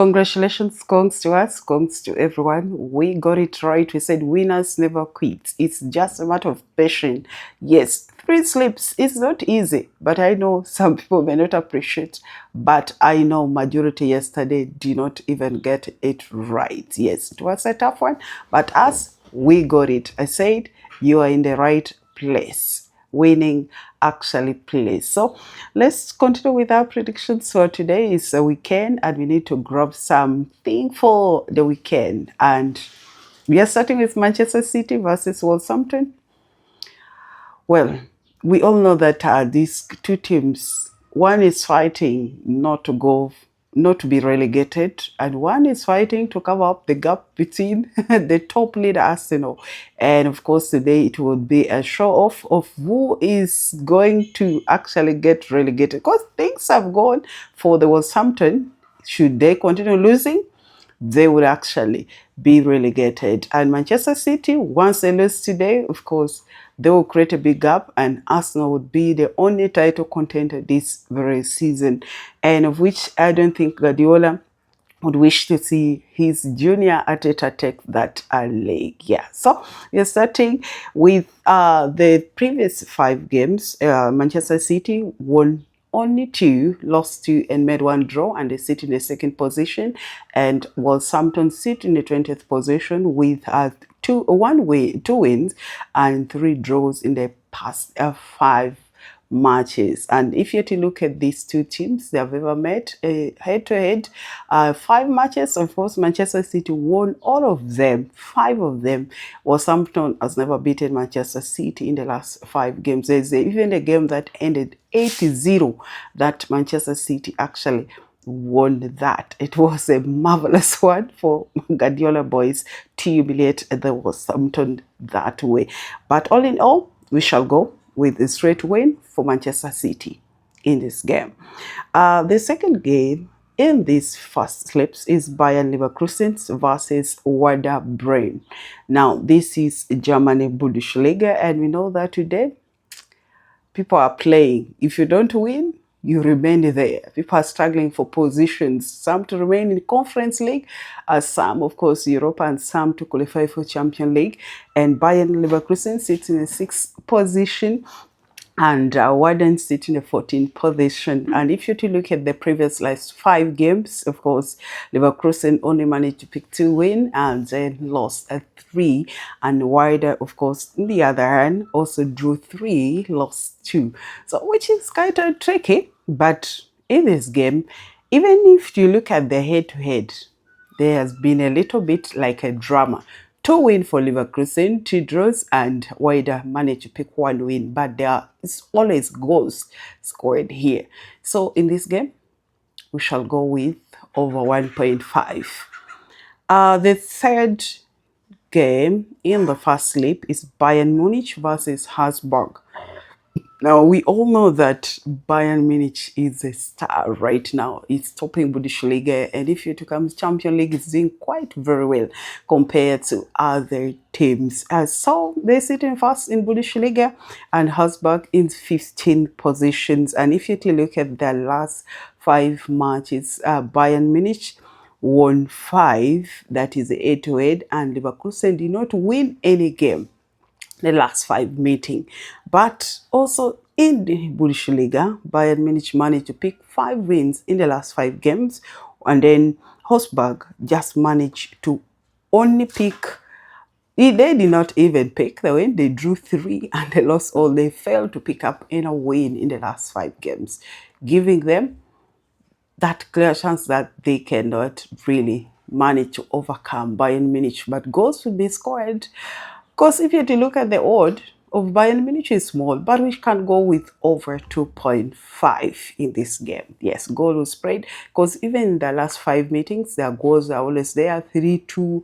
Congratulations, congrats to us, congrats to everyone. We got it right. We said winners never quit. It's just a matter of patience. Yes, 3 sleeps is not easy, but I know some people may not appreciate. But I know majority yesterday did not even get it right. Yes, it was a tough one, but us, we got it. I said you are in the right place. Winning actually plays. So let's continue with our predictions for today. Is a weekend and we need to grab something for the weekend, and we are starting with Manchester City versus Wolverhampton. Well, we all know that these two teams, one is fighting not to be relegated, and one is fighting to cover up the gap between the top leader Arsenal. And of course, today it will be a show off of who is going to actually get relegated, because things have gone for the Wolverhampton. Should they continue losing, they would actually be relegated. And Manchester City, once they lose today, of course, they will create a big gap, and Arsenal would be the only title contender this very season, and of which I don't think Guardiola would wish to see his junior Arteta take that leg. Yeah, so we're starting with the previous 5 games. Manchester City won only 2, lost 2, and made 1 draw, and they sit in the second position. And Wolverhampton sit in the 20th position with 2 wins and 3 draws in the past 5 matches. And if you're to look at these two teams, they have ever met head to head, 5 matches. Of course, Manchester City won all of them, 5 of them. Wolverhampton has never beaten Manchester City in the last 5 games. There's even a game that ended 8-0 that Manchester City actually won that. It was a marvelous one for Guardiola boys to humiliate the Wolverhampton that way. But all in all, we shall go with a straight win for Manchester City in this game. The second game in these first slips is Bayern Leverkusen versus Werder Bremen. Now, this is Germany Bundesliga, and we know that today people are playing. If you don't win, you remain there. People are struggling for positions, some to remain in Conference League, some, of course, Europa, and some to qualify for Champions League. And Bayern Leverkusen sits in the 6th position, and Werder sits in the 14th position. And if you to look at the previous last 5 games, of course, Leverkusen only managed to pick 2 wins and then lost 3. And Werder, of course, on the other hand, also drew 3, lost 2. So, which is kind of tricky. But in this game, even if you look at the head-to-head, there has been a little bit like a drama. 2 wins for Leverkusen, 2 draws, and Werder managed to pick 1 win. But there is always goals scored here. So in this game, we shall go with over 1.5. The third game in the first sleep is Bayern Munich versus Augsburg. Now, we all know that Bayern Munich is a star right now. It's topping Bundesliga, and if you to come to Champions League, it's doing quite very well compared to other teams. So they sit in first in Bundesliga, and Augsburg in 15 positions. And if you to look at their last 5 matches, Bayern Munich won 5, that is 8-8, and Leverkusen did not win any game the last 5 meeting. But also in the Bundesliga, Bayern Munich managed to pick 5 wins in the last 5 games, and then Augsburg just managed to only pick, they did not even pick the win, they drew 3 and they lost all. They failed to pick up any win in the last 5 games, giving them that clear chance that they cannot really manage to overcome Bayern Munich. But goals will be scored. Because if you look at the odd of Bayern Munich is small, but we can go with over 2.5 in this game. Yes, goal was spread, because even in the last 5 meetings, their goals are always there, 3-2,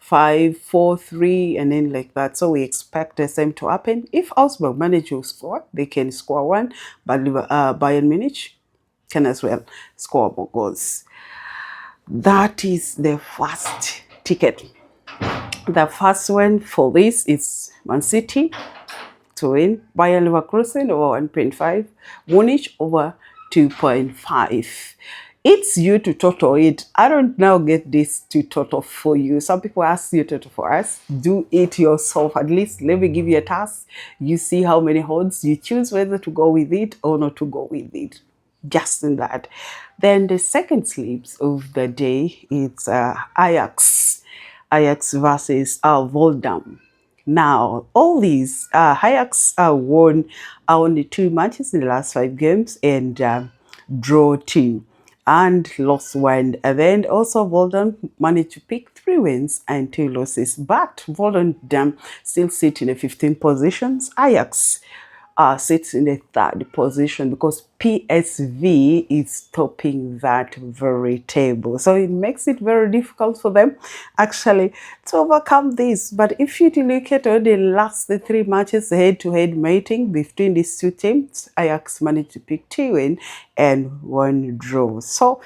5-4-3, and then like that. So we expect the same to happen. If Augsburg manage to score, they can score 1, but Bayern Munich can as well score more goals. That is the first ticket. The first one for this is Man City to win, Bayern Leverkusen over 1.5, Munich over 2.5. It's you to total it. I don't now get this to total for you. Some people ask you to total for us. Do it yourself. At least let me give you a task. You see how many odds. You choose whether to go with it or not to go with it. Just in that. Then the second sleeps of the day, it's Ajax. Ajax versus Volendam. Now, all these, Ajax won only 2 matches in the last 5 games and draw 2 and lost 1. And then also Volendam managed to pick 3 wins and 2 losses. But Volendam still sit in the 15 positions. Ajax sits in the third position because PSV is topping that very table. So it makes it very difficult for them actually to overcome this. But if you look at the last 3 matches head-to-head mating between these two teams, Ajax managed to pick 2 wins and 1 draw. So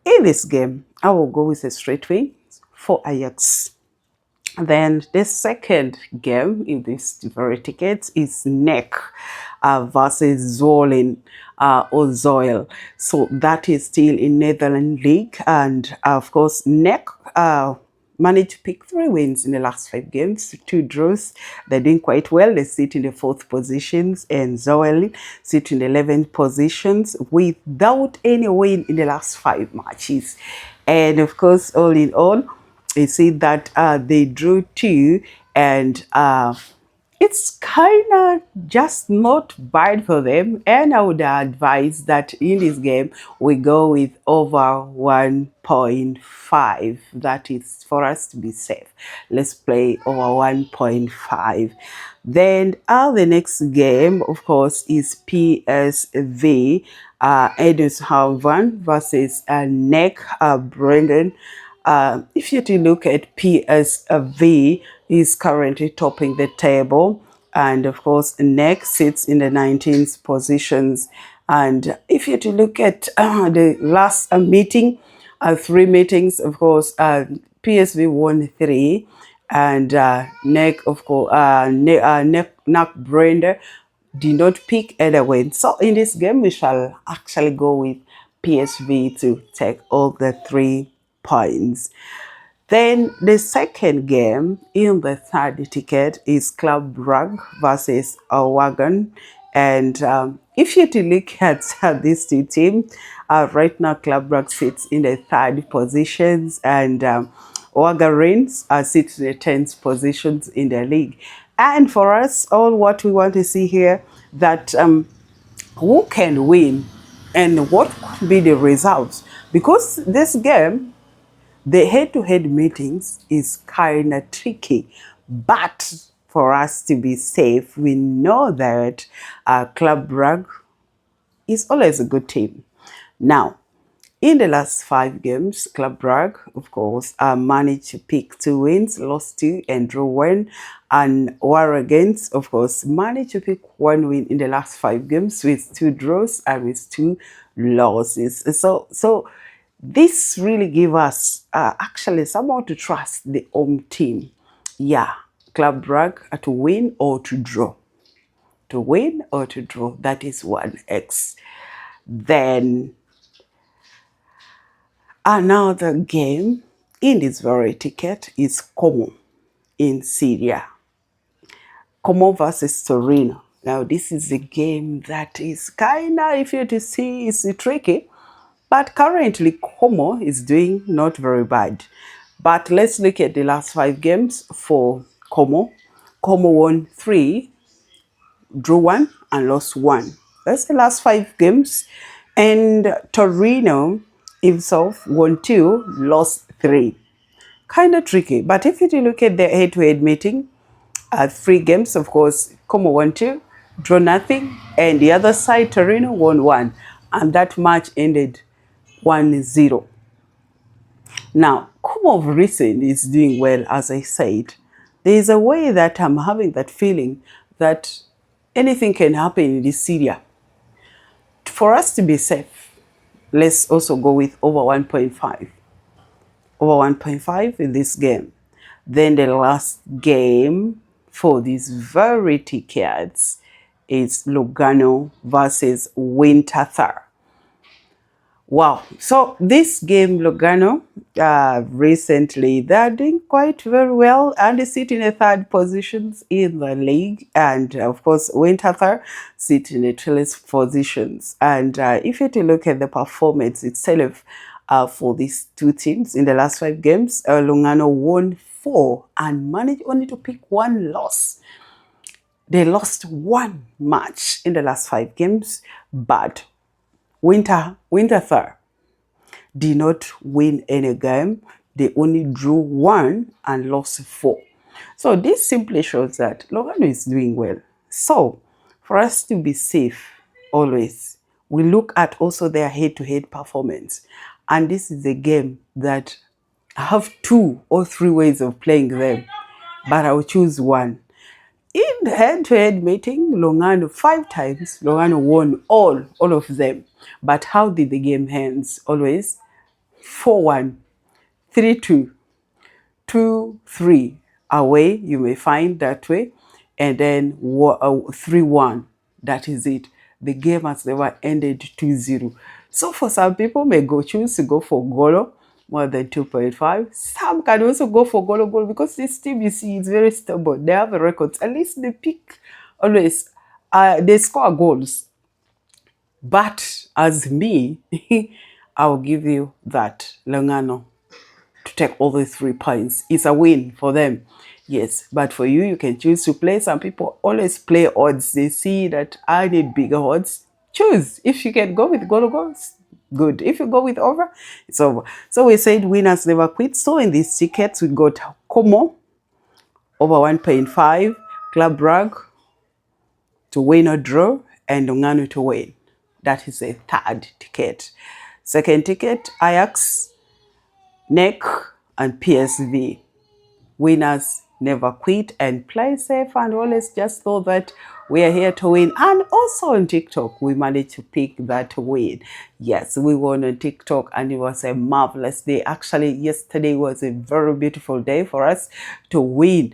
in this game, I will go with a straight win for Ajax. Then the second game in this very ticket is NAC versus Zwolle or Zwolle. So that is still in Netherlands League. And of course, NAC managed to pick 3 wins in the last 5 games, 2 draws. They're doing quite well. They sit in the 4th positions, and Zwolle sit in the 11th positions without any win in the last 5 matches. And of course, all in all, you see that they drew 2, and it's kind of just not bad for them. And I would advise that in this game we go with over 1.5. That is for us to be safe. Let's play over 1.5. Then the next game, of course, is PSV Eindhoven versus NAC Breda. If you to look at PSV, is currently topping the table, and of course NAC sits in the 19th positions. And if you to look at the last meeting, 3 meetings, of course PSV won 3, and NAC, of course, NAC Breda did not pick any win. So in this game we shall actually go with PSV to take all the 3 points. Then the second game in the third ticket is Club Brugge versus Waregem. And if you to look at these two teams, right now Club Brugge sits in the 3rd positions, and Waregem sits in the 10th positions in the league. And for us, all what we want to see here, that who can win and what could be the results, because this game, the head-to-head meetings is kind of tricky. But for us to be safe, we know that Club Brugge is always a good team. Now, in the last 5 games, Club Brugge, of course, managed to pick 2 wins, lost 2, and draw 1. And Waregem, of course, managed to pick 1 win in the last 5 games with 2 draws and with 2 losses. So this really gives us actually someone to trust the home team. Yeah, Club Brugge to win or to draw. To win or to draw, that is 1x. Then another game in this very ticket is Como in Syria. Como versus Torino. Now this is a game that is kind of, if you to see, is tricky. But currently Como is doing not very bad. But let's look at the last 5 games for Como. Como won 3, drew 1, and lost 1. That's the last 5 games. And Torino himself won 2, lost 3. Kind of tricky. But if you look at the head-to-head meeting, 3 games, of course, Como won 2, draw nothing, and the other side, Torino won 1. And that match ended 1-0. Now, Como of recent is doing well, as I said. There is a way that I'm having that feeling that anything can happen in this Syria. For us to be safe, let's also go with over 1.5. Over 1.5 in this game. Then the last game for these very tickets is Lugano versus Winterthur. Wow. So this game, Lugano, recently, they're doing quite very well and they sit in the third positions in the league. And of course, Winterthur sit in the 12th positions. And if you to look at the performance itself for these two teams in the last 5 games, Lugano won 4 and managed only to pick 1 loss. They lost 1 match in the last 5 games, but Winterthur did not win any game. They only drew 1 and lost 4. So this simply shows that Lugano is doing well. So for us to be safe always, we look at also their head-to-head performance. And this is a game that I have 2 or 3 ways of playing them, but I will choose one. In the head-to-head meeting, Lugano 5 times, Lugano won all of them. But how did the game end? Always 4-1, 3-2, 2-3 away, you may find that way, and then 3-1. That is it. The game has never ended 2-0. So for some people may choose to go for goal more than 2.5. Some can also go for goal because this team, you see, is very stubborn. They have a record. At least they pick always. They score goals. But as me, I'll give you that Lugano to take all the 3 points. It's a win for them. Yes, but for you, you can choose to play. Some people always play odds. They see that I need bigger odds. Choose. If you can go with goals, good. If you go with over, it's over. So we said winners never quit. So in these tickets, we got Como over 1.5, Club Brugge to win or draw, and Lugano to win. That is a third ticket. Second ticket, Ajax, NAC, and PSV. Winners never quit and play safe and always just know that we are here to win. And also on TikTok, we managed to pick that win. Yes, we won on TikTok and it was a marvelous day. Actually, yesterday was a very beautiful day for us to win.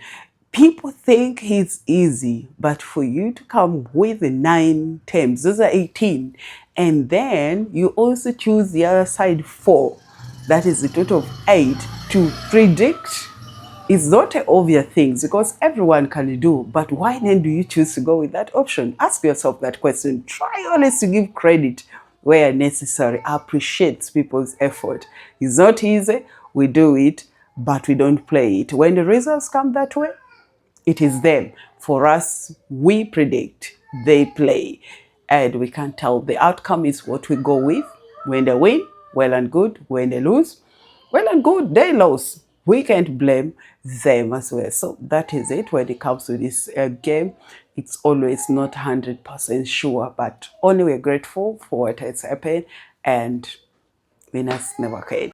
People think it's easy, but for you to come with 9 teams, those are 18, and then you also choose the other side 4, that is the total of 8 to predict. It's not an obvious thing because everyone can do, but why then do you choose to go with that option? Ask yourself that question. Try always to give credit where necessary. Appreciate people's effort. It's not easy. We do it, but we don't play it. When the results come that way, it is them. For us, we predict, they play. And we can't tell. The outcome is what we go with. When they win, well and good. When they lose, well and good, they lose. We can't blame them as well. So that is it when it comes to this game. It's always not 100% sure, but only we're grateful for what has happened and winners never quit.